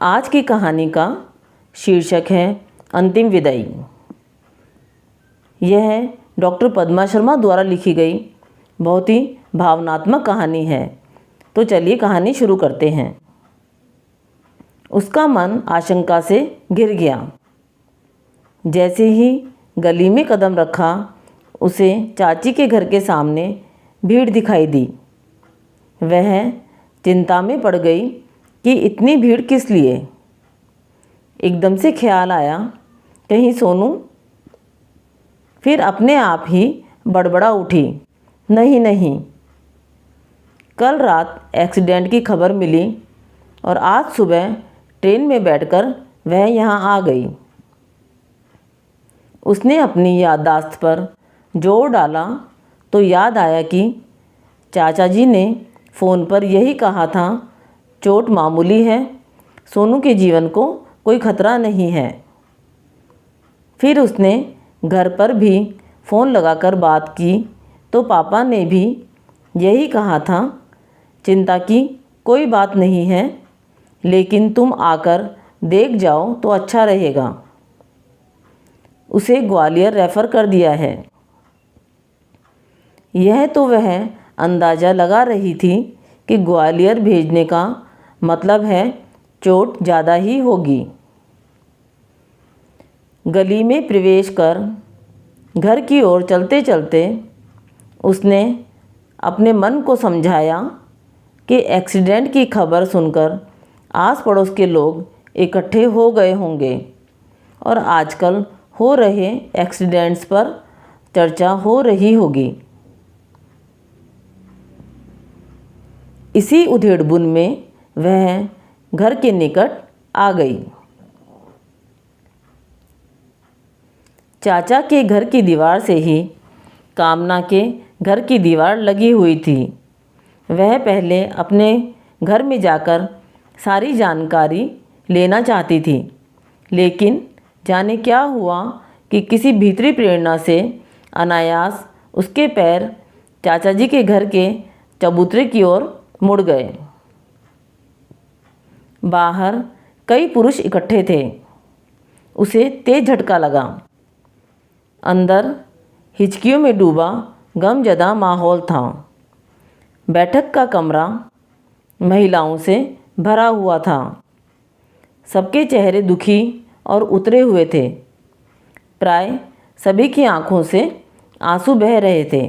आज की कहानी का शीर्षक है अंतिम विदाई। यह डॉक्टर पद्मा शर्मा द्वारा लिखी गई बहुत ही भावनात्मक कहानी है। तो चलिए कहानी शुरू करते हैं। उसका मन आशंका से घिर गया। जैसे ही गली में कदम रखा, उसे चाची के घर के सामने भीड़ दिखाई दी। वह चिंता में पड़ गई कि इतनी भीड़ किस लिए। एकदम से ख्याल आया, कहीं सोनू। फिर अपने आप ही बड़बड़ा उठी, नहीं नहीं, कल रात एक्सीडेंट की खबर मिली और आज सुबह ट्रेन में बैठकर वह यहाँ आ गई। उसने अपनी याददाश्त पर जोर डाला तो याद आया कि चाचा जी ने फ़ोन पर यही कहा था, चोट मामूली है, सोनू के जीवन को कोई खतरा नहीं है। फिर उसने घर पर भी फ़ोन लगाकर बात की तो पापा ने भी यही कहा था, चिंता की कोई बात नहीं है, लेकिन तुम आकर देख जाओ तो अच्छा रहेगा। उसे ग्वालियर रेफ़र कर दिया है। यह तो वह अंदाज़ा लगा रही थी कि ग्वालियर भेजने का मतलब है चोट ज़्यादा ही होगी। गली में प्रवेश कर घर की ओर चलते चलते उसने अपने मन को समझाया कि एक्सीडेंट की खबर सुनकर आस पड़ोस के लोग इकट्ठे हो गए होंगे और आजकल हो रहे एक्सीडेंट्स पर चर्चा हो रही होगी। इसी उधेड़बुन में वह घर के निकट आ गई। चाचा के घर की दीवार से ही कामना के घर की दीवार लगी हुई थी। वह पहले अपने घर में जाकर सारी जानकारी लेना चाहती थी, लेकिन जाने क्या हुआ कि किसी भीतरी प्रेरणा से अनायास उसके पैर चाचा जी के घर के चबूतरे की ओर मुड़ गए। बाहर कई पुरुष इकट्ठे थे। उसे तेज झटका लगा। अंदर हिचकियों में डूबा गमज़दा माहौल था। बैठक का कमरा महिलाओं से भरा हुआ था। सबके चेहरे दुखी और उतरे हुए थे। प्राय सभी की आंखों से आंसू बह रहे थे।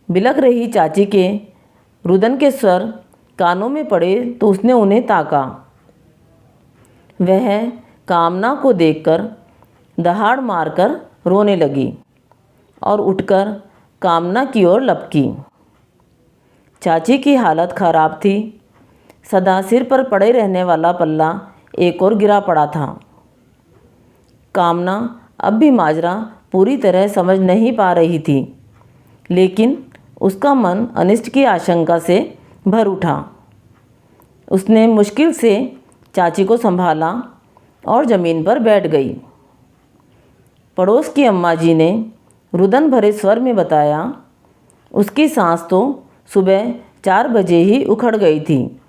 बिलख रही चाची के रुदन के स्वर कानों में पड़े तो उसने उन्हें ताका। वह कामना को देखकर दहाड़ मारकर रोने लगी और उठकर कामना की ओर लपकी। चाची की हालत खराब थी। सदा सिर पर पड़े रहने वाला पल्ला एक और गिरा पड़ा था। कामना अब भी माजरा पूरी तरह समझ नहीं पा रही थी, लेकिन उसका मन अनिष्ट की आशंका से भर उठा। उसने मुश्किल से चाची को संभाला और ज़मीन पर बैठ गई। पड़ोस की अम्मा जी ने रुदन भरे स्वर में बताया, उसकी सांस तो सुबह 4 बजे ही उखड़ गई थी।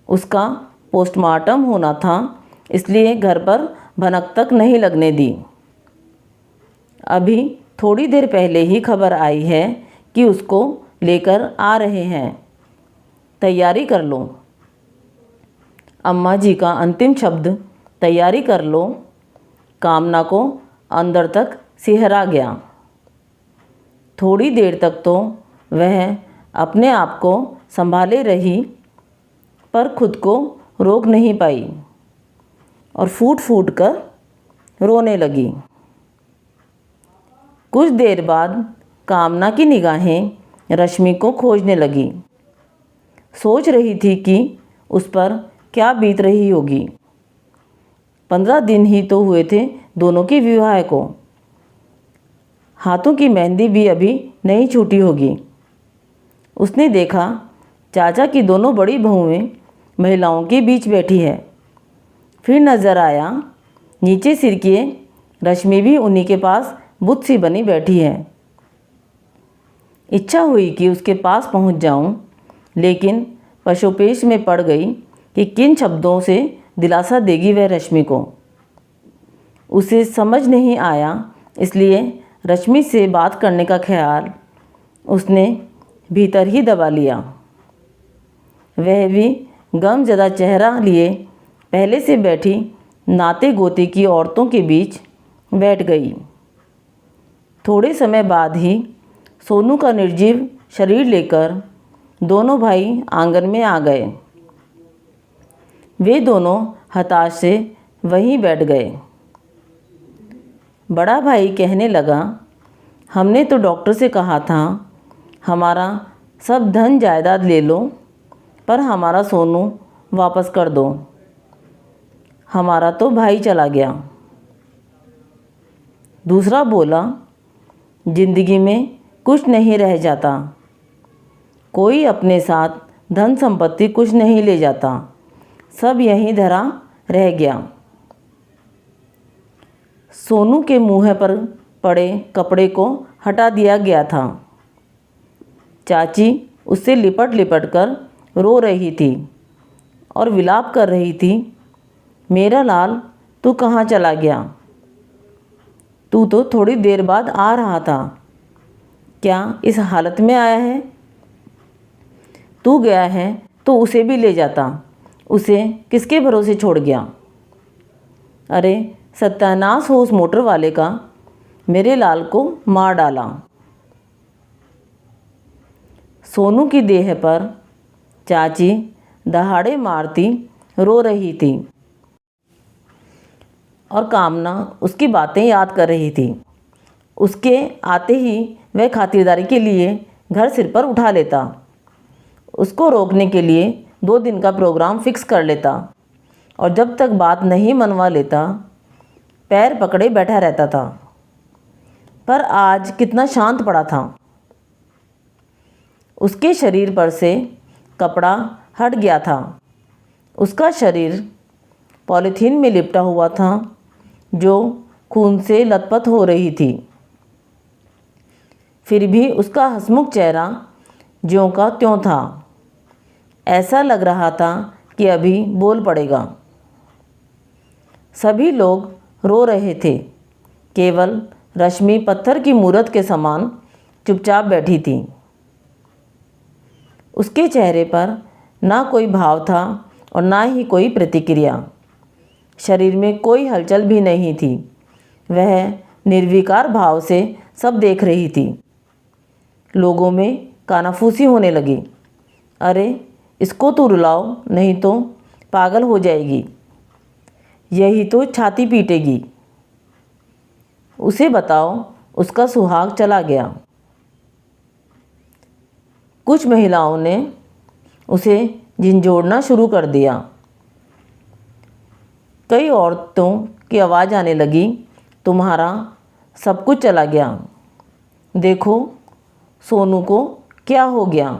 उसका पोस्टमार्टम होना था, इसलिए घर पर भनक तक नहीं लगने दी। अभी थोड़ी देर पहले ही खबर आई है कि उसको लेकर आ रहे हैं, तैयारी कर लो। अम्मा जी का अंतिम शब्द तैयारी कर लो कामना को अंदर तक सिहरा गया। थोड़ी देर तक तो वह अपने आप को संभाले रही, पर खुद को रोक नहीं पाई और फूट फूट कर रोने लगी। कुछ देर बाद कामना की निगाहें रश्मि को खोजने लगी। सोच रही थी कि उस पर क्या बीत रही होगी। 15 दिन ही तो हुए थे दोनों के विवाह को। हाथों की मेहंदी भी अभी नहीं छूटी होगी। उसने देखा चाचा की दोनों बड़ी बहुएं महिलाओं के बीच बैठी है। फिर नज़र आया नीचे सिर किए रश्मि भी उन्हीं के पास बुत सी बनी बैठी है। इच्छा हुई कि उसके पास पहुंच जाऊं, लेकिन पशुपेश में पड़ गई कि किन शब्दों से दिलासा देगी वह रश्मि को। उसे समझ नहीं आया, इसलिए रश्मि से बात करने का ख्याल उसने भीतर ही दबा लिया। वह भी गमज़दा चेहरा लिए पहले से बैठी नाते गोते की औरतों के बीच बैठ गई। थोड़े समय बाद ही सोनू का निर्जीव शरीर लेकर दोनों भाई आंगन में आ गए। वे दोनों हताश से वहीं बैठ गए। बड़ा भाई कहने लगा, हमने तो डॉक्टर से कहा था हमारा सब धन जायदाद ले लो, पर हमारा सोनू वापस कर दो। हमारा तो भाई चला गया। दूसरा बोला, जिंदगी में कुछ नहीं रह जाता, कोई अपने साथ धन संपत्ति कुछ नहीं ले जाता, सब यहीं धरा रह गया। सोनू के मुँह पर पड़े कपड़े को हटा दिया गया था। चाची उससे लिपट लिपट कर रो रही थी और विलाप कर रही थी, मेरा लाल तू कहाँ चला गया? तू तो थोड़ी देर बाद आ रहा था, क्या इस हालत में आया है? तू गया है तो उसे भी ले जाता, उसे किसके भरोसे छोड़ गया? अरे सत्यानाश हो उस मोटर वाले का, मेरे लाल को मार डाला। सोनू की देह पर चाची दहाड़े मारती रो रही थी और कामना उसकी बातें याद कर रही थी। उसके आते ही वह खातिरदारी के लिए घर सिर पर उठा लेता, उसको रोकने के लिए 2 दिन का प्रोग्राम फिक्स कर लेता और जब तक बात नहीं मनवा लेता पैर पकड़े बैठा रहता था। पर आज कितना शांत पड़ा था। उसके शरीर पर से कपड़ा हट गया था। उसका शरीर पॉलीथीन में लिपटा हुआ था जो खून से लथपथ हो रही थी। फिर भी उसका हंसमुख चेहरा ज्यों का त्यों था। ऐसा लग रहा था कि अभी बोल पड़ेगा। सभी लोग रो रहे थे, केवल रश्मि पत्थर की मूरत के समान चुपचाप बैठी थी। उसके चेहरे पर ना कोई भाव था और ना ही कोई प्रतिक्रिया। शरीर में कोई हलचल भी नहीं थी। वह निर्विकार भाव से सब देख रही थी। लोगों में कानाफूसी होने लगी। अरे इसको तो रुलाओ, नहीं तो पागल हो जाएगी, यही तो छाती पीटेगी। उसे बताओ उसका सुहाग चला गया। कुछ महिलाओं ने उसे झिंझोड़ना शुरू कर दिया। कई औरतों की आवाज़ आने लगी, तुम्हारा सब कुछ चला गया, देखो सोनू को क्या हो गया।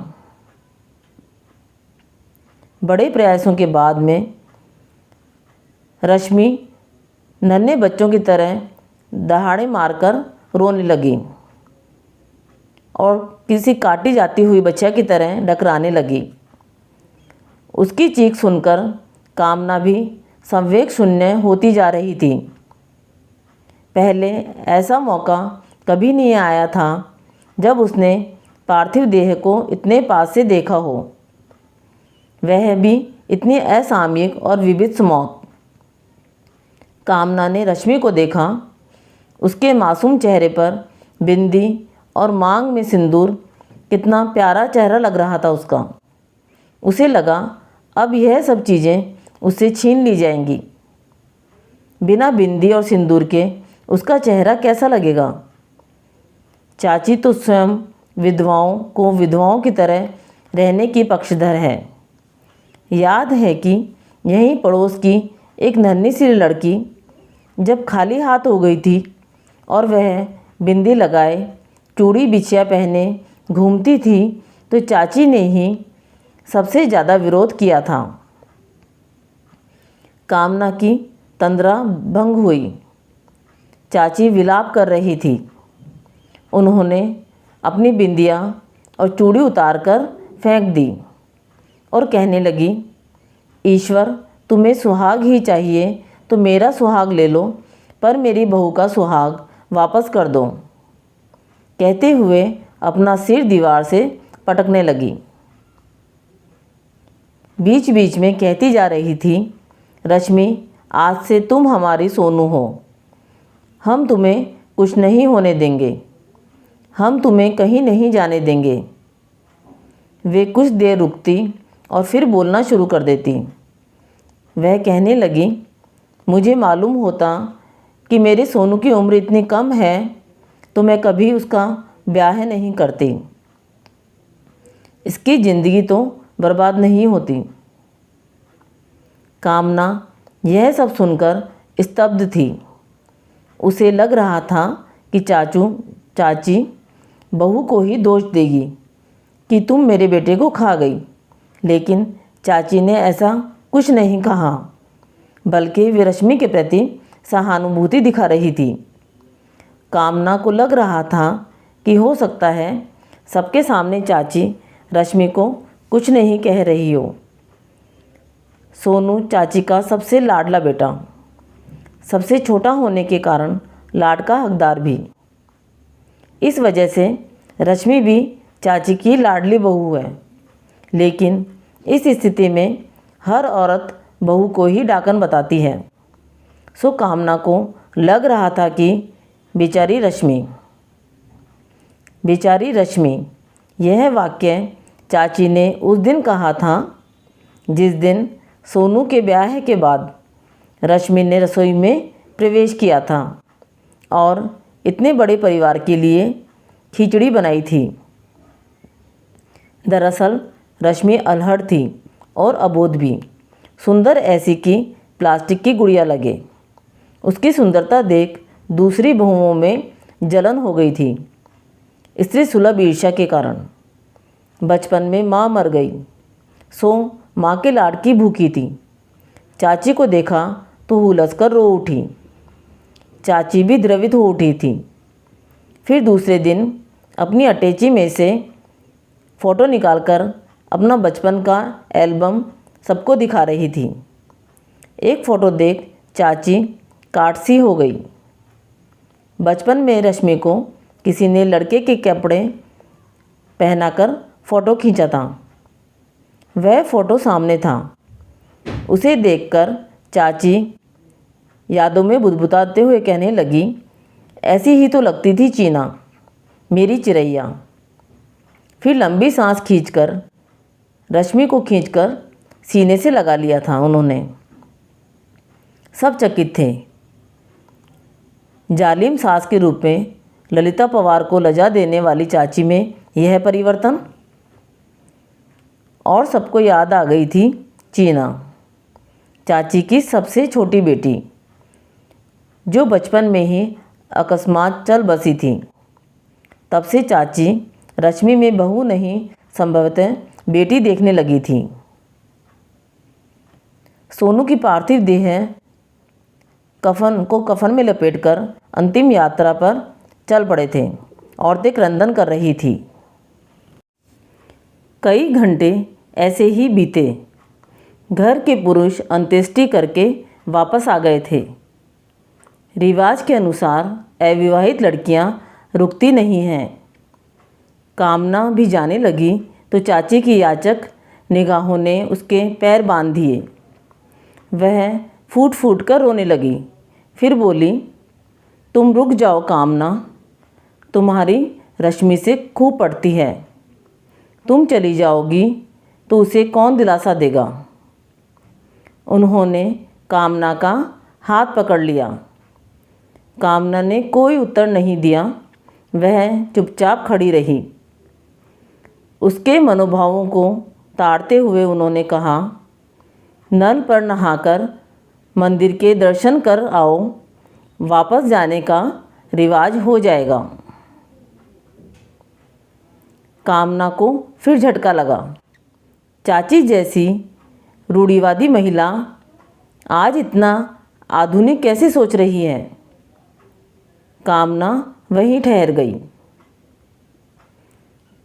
बड़े प्रयासों के बाद में रश्मि नन्हे बच्चों की तरह दहाड़े मारकर रोने लगी और किसी काटी जाती हुई बच्चा की तरह डकराने लगी। उसकी चीख सुनकर कामना भी संवेग शून्य होती जा रही थी। पहले ऐसा मौका कभी नहीं आया था जब उसने पार्थिव देह को इतने पास से देखा हो, वह भी इतनी असामयिक और विभत्स मौत। कामना ने रश्मि को देखा। उसके मासूम चेहरे पर बिंदी और मांग में सिंदूर, कितना प्यारा चेहरा लग रहा था उसका। उसे लगा अब यह सब चीज़ें उससे छीन ली जाएंगी। बिना बिंदी और सिंदूर के उसका चेहरा कैसा लगेगा। चाची तो स्वयं विधवाओं को विधवाओं की तरह रहने की पक्षधर है। याद है कि यहीं पड़ोस की एक नन्ही सी लड़की जब खाली हाथ हो गई थी और वह बिंदी लगाए चूड़ी बिछिया पहने घूमती थी, तो चाची ने ही सबसे ज़्यादा विरोध किया था। कामना की तंद्रा भंग हुई। चाची विलाप कर रही थी। उन्होंने अपनी बिंदिया और चूड़ी उतारकर फेंक दी और कहने लगी, ईश्वर, तुम्हें सुहाग ही चाहिए तो मेरा सुहाग ले लो, पर मेरी बहू का सुहाग वापस कर दो। कहते हुए अपना सिर दीवार से पटकने लगी। बीच बीच में कहती जा रही थी, रश्मि, आज से तुम हमारी सोनू हो। हम तुम्हें कुछ नहीं होने देंगे, हम तुम्हें कहीं नहीं जाने देंगे। वे कुछ देर रुकती और फिर बोलना शुरू कर देती। वह कहने लगी, मुझे मालूम होता कि मेरे सोनू की उम्र इतनी कम है तो मैं कभी उसका ब्याह नहीं करती। इसकी ज़िंदगी तो बर्बाद नहीं होती। कामना यह सब सुनकर स्तब्ध थी। उसे लग रहा था कि चाची बहू को ही दोष देगी कि तुम मेरे बेटे को खा गई, लेकिन चाची ने ऐसा कुछ नहीं कहा, बल्कि वे रश्मि के प्रति सहानुभूति दिखा रही थी। कामना को लग रहा था कि हो सकता है सबके सामने चाची रश्मि को कुछ नहीं कह रही हो। सोनू चाची का सबसे लाडला बेटा, सबसे छोटा होने के कारण लाड का हकदार भी। इस वजह से रश्मि भी चाची की लाडली बहू है। लेकिन इस स्थिति में हर औरत बहू को ही डाकन बताती है। सो कामना को लग रहा था कि बेचारी रश्मि, यह वाक्य चाची ने उस दिन कहा था जिस दिन सोनू के ब्याह के बाद रश्मि ने रसोई में प्रवेश किया था और इतने बड़े परिवार के लिए खिचड़ी बनाई थी। दरअसल रश्मि अल्हड़ थी और अबोध भी, सुंदर ऐसी कि प्लास्टिक की गुड़िया लगे। उसकी सुंदरता देख दूसरी बहुओं में जलन हो गई थी, स्त्री सुलभ ईर्ष्या के कारण। बचपन में माँ मर गई, सो माँ के लाड की भूखी थी। चाची को देखा तो हुलस कर रो उठी। चाची भी द्रवित हो उठी थी। फिर दूसरे दिन अपनी अटैची में से फ़ोटो निकालकर अपना बचपन का एल्बम सबको दिखा रही थी। एक फ़ोटो देख चाची काट सी हो गई। बचपन में रश्मि को किसी ने लड़के के कपड़े पहनाकर फ़ोटो खींचा था। वह फ़ोटो सामने था। उसे देखकर चाची यादों में बुदबुदाते हुए कहने लगी, ऐसी ही तो लगती थी चीना, मेरी चिरैया। फिर लंबी सांस खींचकर रश्मि को खींचकर सीने से लगा लिया था उन्होंने। सब चकित थे। जालिम सास के रूप में ललिता पवार को लजा देने वाली चाची में यह परिवर्तन। और सबको याद आ गई थी चीना, चाची की सबसे छोटी बेटी, जो बचपन में ही अकस्मात चल बसी थी। तब से चाची रश्मि में बहू नहीं, संभवतः बेटी देखने लगी थी। सोनू की पार्थिव देह कफन में लपेटकर अंतिम यात्रा पर चल पड़े थे। औरतें क्रंदन कर रही थी। कई घंटे ऐसे ही बीते। घर के पुरुष अंत्येष्टि करके वापस आ गए थे। रिवाज के अनुसार अविवाहित लड़कियां रुकती नहीं हैं। कामना भी जाने लगी तो चाची की याचक निगाहों ने उसके पैर बांध दिए। वह फूट फूट कर रोने लगी। फिर बोली, तुम रुक जाओ कामना, तुम्हारी रश्मि से खूब पड़ती है। तुम चली जाओगी तो उसे कौन दिलासा देगा। उन्होंने कामना का हाथ पकड़ लिया। कामना ने कोई उत्तर नहीं दिया। वह चुपचाप खड़ी रही। उसके मनोभावों को ताड़ते हुए उन्होंने कहा, नल पर नहाकर मंदिर के दर्शन कर आओ, वापस जाने का रिवाज हो जाएगा। कामना को फिर झटका लगा। चाची जैसी रूढ़िवादी महिला आज इतना आधुनिक कैसे सोच रही है। कामना वहीं ठहर गई।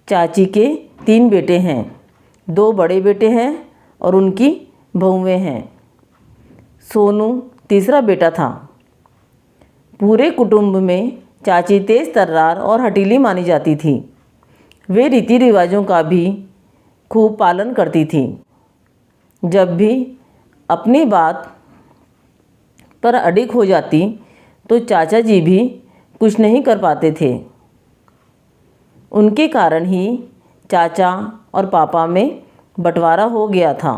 चाची के 3 बेटे हैं, 2 बड़े बेटे हैं और उनकी बहुएं हैं। सोनू तीसरा बेटा था। पूरे कुटुंब में चाची तेज तर्रार और हठीली मानी जाती थी। वे रीति रिवाजों का भी खूब पालन करती थी। जब भी अपनी बात पर अडिग हो जाती तो चाचा जी भी कुछ नहीं कर पाते थे। उनके कारण ही चाचा और पापा में बंटवारा हो गया था।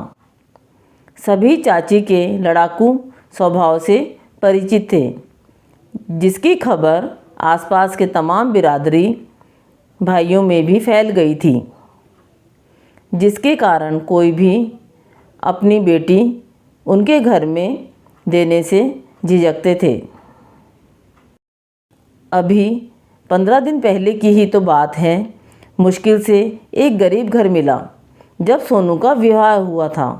सभी चाची के लड़ाकू स्वभाव से परिचित थे, जिसकी खबर आसपास के तमाम बिरादरी भाइयों में भी फैल गई थी, जिसके कारण कोई भी अपनी बेटी उनके घर में देने से झिझकते थे। अभी 15 दिन पहले की ही तो बात है, मुश्किल से एक गरीब घर मिला जब सोनू का विवाह हुआ था।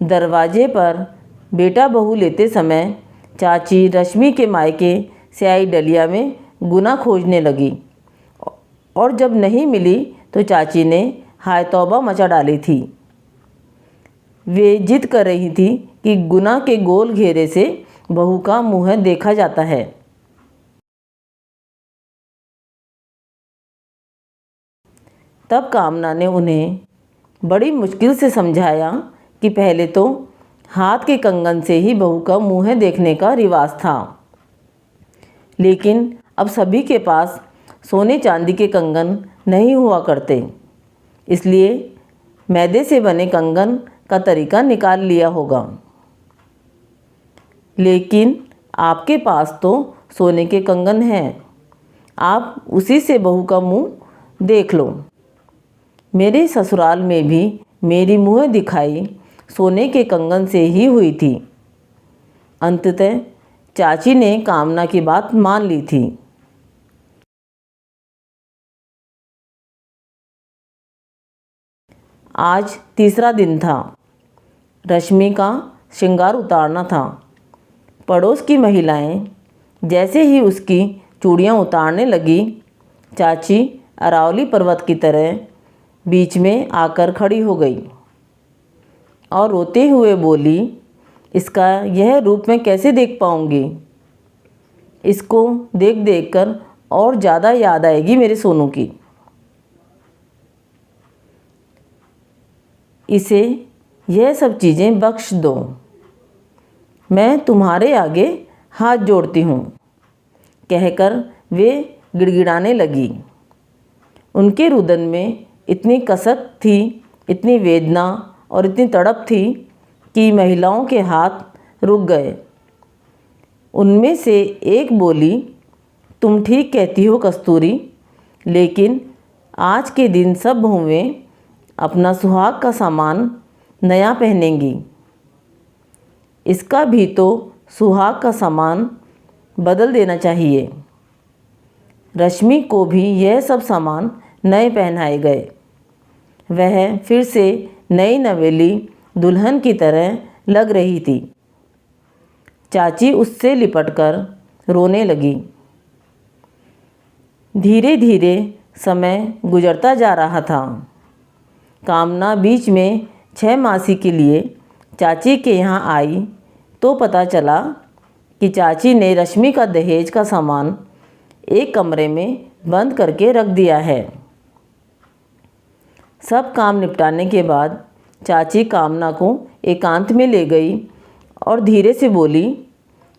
दरवाजे पर बेटा बहू लेते समय चाची रश्मि के मायके से आई डलिया में गुना खोजने लगी और जब नहीं मिली तो चाची ने हाय तौबा मचा डाली थी। वे जिद कर रही थी कि गुना के गोल घेरे से बहू का मुँह देखा जाता है। तब कामना ने उन्हें बड़ी मुश्किल से समझाया कि पहले तो हाथ के कंगन से ही बहू का मुँह देखने का रिवाज था, लेकिन अब सभी के पास सोने चांदी के कंगन नहीं हुआ करते, इसलिए मैदे से बने कंगन का तरीका निकाल लिया होगा। लेकिन आपके पास तो सोने के कंगन हैं, आप उसी से बहू का मुँह देख लो। मेरे ससुराल में भी मेरी मुँह दिखाई सोने के कंगन से ही हुई थी। अंततः चाची ने कामना की बात मान ली थी। आज तीसरा दिन था। रश्मि का श्रृंगार उतारना था। पड़ोस की महिलाएं जैसे ही उसकी चूड़ियां उतारने लगी, चाची अरावली पर्वत की तरह बीच में आकर खड़ी हो गई और रोते हुए बोली, इसका यह रूप मैं कैसे देख पाऊंगी? इसको देख देख कर और ज़्यादा याद आएगी मेरे सोनू की। इसे यह सब चीज़ें बख्श दो, मैं तुम्हारे आगे हाथ जोड़ती हूँ, कहकर वे गिड़गिड़ाने लगी। उनके रुदन में इतनी कसक थी, इतनी वेदना और इतनी तड़प थी कि महिलाओं के हाथ रुक गए। उनमें से एक बोली, तुम ठीक कहती हो कस्तूरी, लेकिन आज के दिन सब बहुएं अपना सुहाग का सामान नया पहनेंगी। इसका भी तो सुहाग का सामान बदल देना चाहिए। रश्मि को भी यह सब सामान नए पहनाए गए। वह फिर से नई नवेली दुल्हन की तरह लग रही थी। चाची उससे लिपटकर रोने लगी। धीरे धीरे समय गुजरता जा रहा था। कामना बीच में 6 मासी के लिए चाची के यहाँ आई तो पता चला कि चाची ने रश्मि का दहेज का सामान एक कमरे में बंद करके रख दिया है। सब काम निपटाने के बाद चाची कामना को एकांत में ले गई और धीरे से बोली,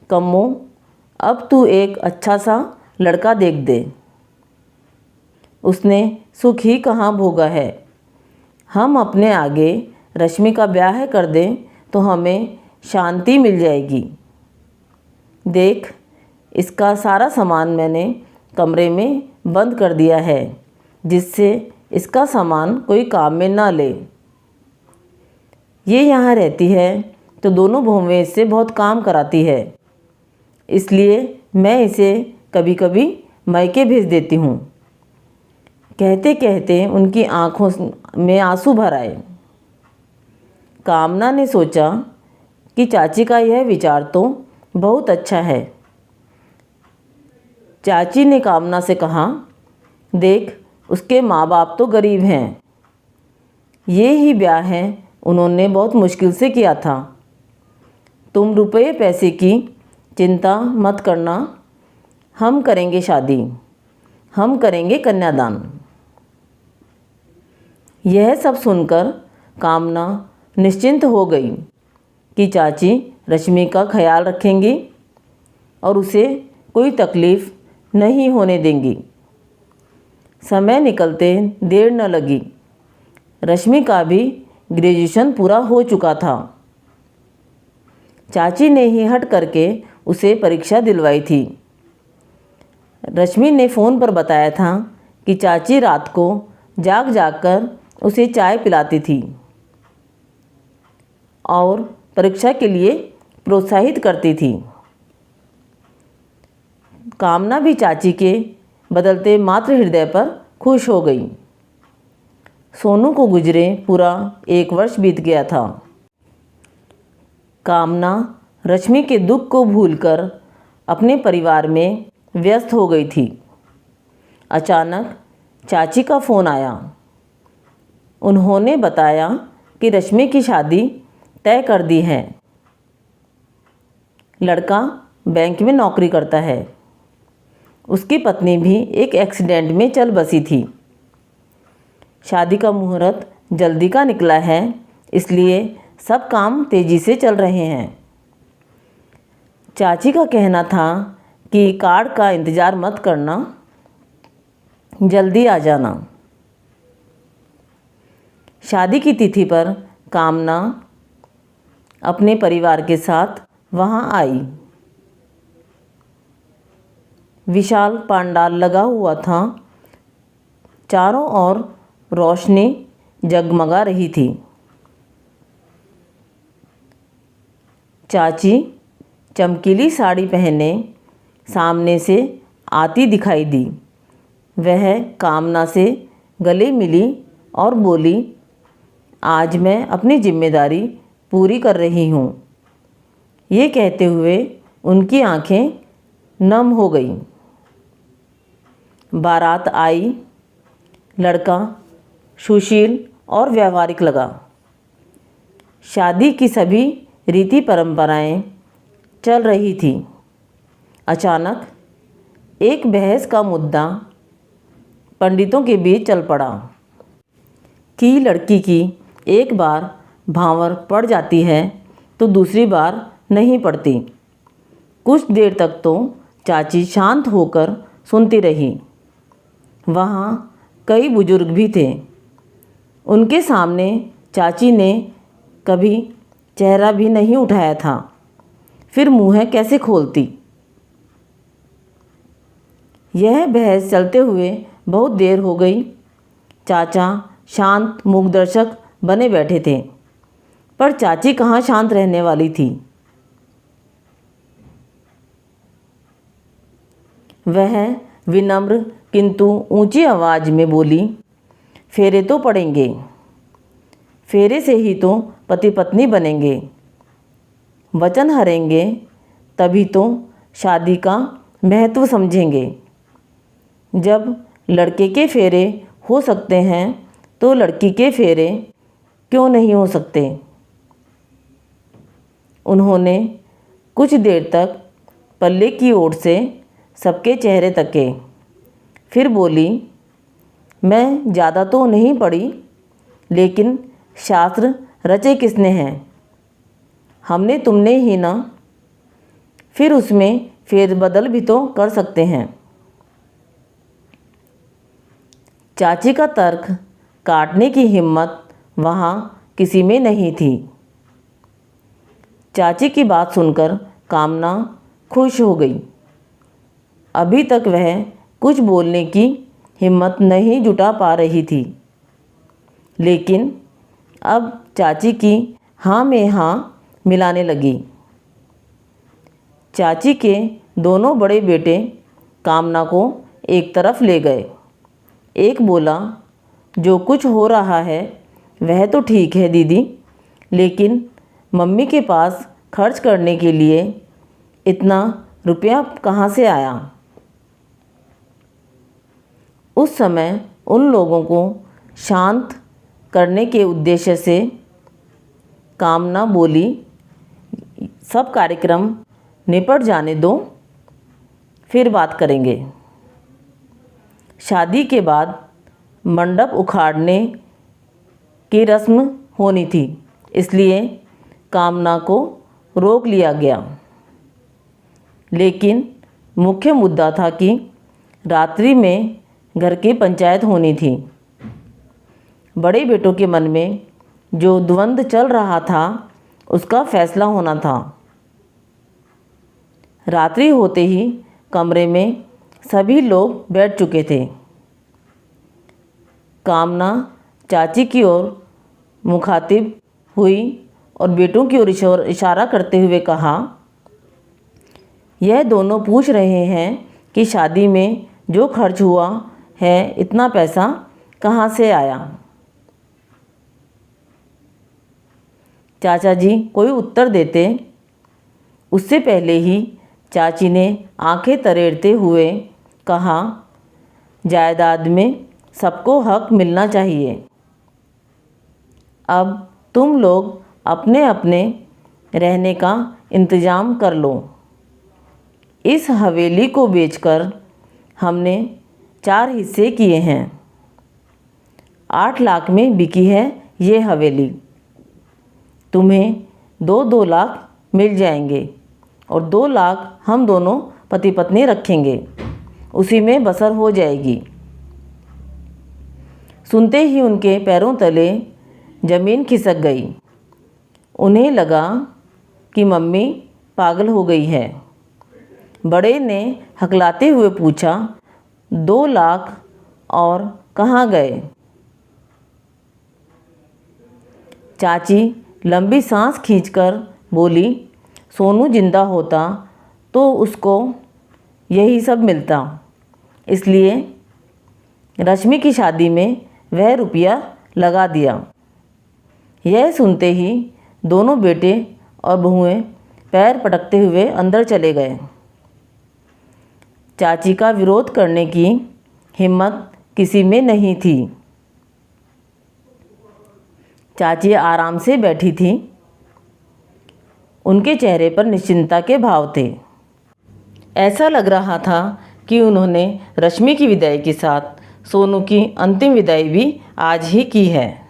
कम्मो, अब तू एक अच्छा सा लड़का देख दे। उसने सुख ही कहाँ भोगा है। हम अपने आगे रश्मि का ब्याह कर दें तो हमें शांति मिल जाएगी। देख, इसका सारा सामान मैंने कमरे में बंद कर दिया है, जिससे इसका सामान कोई काम में ना ले। ये यहाँ रहती है तो दोनों बहुएं इससे बहुत काम कराती है, इसलिए मैं इसे कभी कभी मायके भेज देती हूँ। कहते कहते उनकी आँखों में आंसू भर आए। कामना ने सोचा कि चाची का यह विचार तो बहुत अच्छा है। चाची ने कामना से कहा, देख, उसके माँ बाप तो गरीब हैं, ये ही ब्याह है उन्होंने बहुत मुश्किल से किया था। तुम रुपये पैसे की चिंता मत करना, हम करेंगे शादी, हम करेंगे कन्यादान। यह सब सुनकर कामना निश्चिंत हो गई कि चाची रश्मि का ख्याल रखेंगी और उसे कोई तकलीफ़ नहीं होने देंगी। समय निकलते देर न लगी। रश्मि का भी ग्रेजुएशन पूरा हो चुका था। चाची ने ही हट करके उसे परीक्षा दिलवाई थी। रश्मि ने फ़ोन पर बताया था कि चाची रात को जाग जाग कर उसे चाय पिलाती थी और परीक्षा के लिए प्रोत्साहित करती थी। कामना भी चाची के बदलते मातृ हृदय पर खुश हो गई। सोनू को गुजरे पूरा 1 वर्ष बीत गया था। कामना रश्मि के दुख को भूलकर अपने परिवार में व्यस्त हो गई थी। अचानक चाची का फ़ोन आया। उन्होंने बताया कि रश्मि की शादी तय कर दी है। लड़का बैंक में नौकरी करता है। उसकी पत्नी भी एक एक्सीडेंट में चल बसी थी। शादी का मुहूर्त जल्दी का निकला है, इसलिए सब काम तेज़ी से चल रहे हैं। चाची का कहना था कि कार्ड का इंतज़ार मत करना, जल्दी आ जाना। शादी की तिथि पर कामना अपने परिवार के साथ वहां आई। विशाल पंडाल लगा हुआ था। चारों ओर रोशनी जगमगा रही थी। चाची चमकीली साड़ी पहने सामने से आती दिखाई दी। वह कामना से गले मिली और बोली, आज मैं अपनी जिम्मेदारी पूरी कर रही हूँ। ये कहते हुए उनकी आंखें नम हो गईं। बारात आई। लड़का सुशील और व्यवहारिक लगा। शादी की सभी रीति परंपराएं चल रही थी। अचानक एक बहस का मुद्दा पंडितों के बीच चल पड़ा कि लड़की की एक बार भांवर पड़ जाती है तो दूसरी बार नहीं पड़ती। कुछ देर तक तो चाची शांत होकर सुनती रही। वहाँ कई बुजुर्ग भी थे। उनके सामने चाची ने कभी चेहरा भी नहीं उठाया था, फिर मुँह कैसे खोलती। यह बहस चलते हुए बहुत देर हो गई। चाचा शांत मूकदर्शक बने बैठे थे, पर चाची कहाँ शांत रहने वाली थी। वह विनम्र किंतु ऊंची आवाज़ में बोली, फेरे तो पड़ेंगे, फेरे से ही तो पति पत्नी बनेंगे। वचन हरेंगे तभी तो शादी का महत्व समझेंगे। जब लड़के के फेरे हो सकते हैं तो लड़की के फेरे क्यों नहीं हो सकते। उन्होंने कुछ देर तक पल्ले की ओर से सबके चेहरे तके, फिर बोली, मैं ज़्यादा तो नहीं पढ़ी, लेकिन शास्त्र रचे किसने हैं? हमने तुमने ही ना। फिर उसमें फेरबदल भी तो कर सकते हैं। चाची का तर्क काटने की हिम्मत वहाँ किसी में नहीं थी। चाची की बात सुनकर कामना खुश हो गई। अभी तक वह कुछ बोलने की हिम्मत नहीं जुटा पा रही थी, लेकिन अब चाची की हाँ में हाँ मिलाने लगी। चाची के दोनों बड़े बेटे कामना को एक तरफ ले गए। एक बोला, जो कुछ हो रहा है वह तो ठीक है दीदी, लेकिन मम्मी के पास खर्च करने के लिए इतना रुपया कहाँ से आया? उस समय उन लोगों को शांत करने के उद्देश्य से कामना बोली, सब कार्यक्रम निपट जाने दो, फिर बात करेंगे। शादी के बाद मंडप उखाड़ने की रस्म होनी थी, इसलिए कामना को रोक लिया गया। लेकिन मुख्य मुद्दा था कि रात्रि में घर की पंचायत होनी थी। बड़े बेटों के मन में जो द्वंद्व चल रहा था उसका फैसला होना था। रात्रि होते ही कमरे में सभी लोग बैठ चुके थे। कामना चाची की ओर मुखातिब हुई और बेटों की ओर इशारा करते हुए कहा, यह दोनों पूछ रहे हैं कि शादी में जो खर्च हुआ है इतना पैसा कहाँ से आया। चाचा जी कोई उत्तर देते उससे पहले ही चाची ने आंखें तरेड़ते हुए कहा, जायदाद में सबको हक मिलना चाहिए। अब तुम लोग अपने अपने रहने का इंतज़ाम कर लो। इस हवेली को बेचकर हमने 4 हिस्से किए हैं। 8 लाख में बिकी है ये हवेली। तुम्हें 2-2 लाख मिल जाएंगे और 2 लाख हम दोनों पति पत्नी रखेंगे, उसी में बसर हो जाएगी। सुनते ही उनके पैरों तले ज़मीन खिसक गई। उन्हें लगा कि मम्मी पागल हो गई है। बड़े ने हकलाते हुए पूछा, 2 लाख और कहाँ गए? चाची लंबी सांस खींचकर बोली, सोनू जिंदा होता तो उसको यही सब मिलता, इसलिए रश्मि की शादी में वह रुपया लगा दिया। यह सुनते ही दोनों बेटे और बहुएं पैर पटकते हुए अंदर चले गए। चाची का विरोध करने की हिम्मत किसी में नहीं थी। चाची आराम से बैठी थी। उनके चेहरे पर निश्चिंतता के भाव थे। ऐसा लग रहा था कि उन्होंने रश्मि की विदाई के साथ सोनू की अंतिम विदाई भी आज ही की है।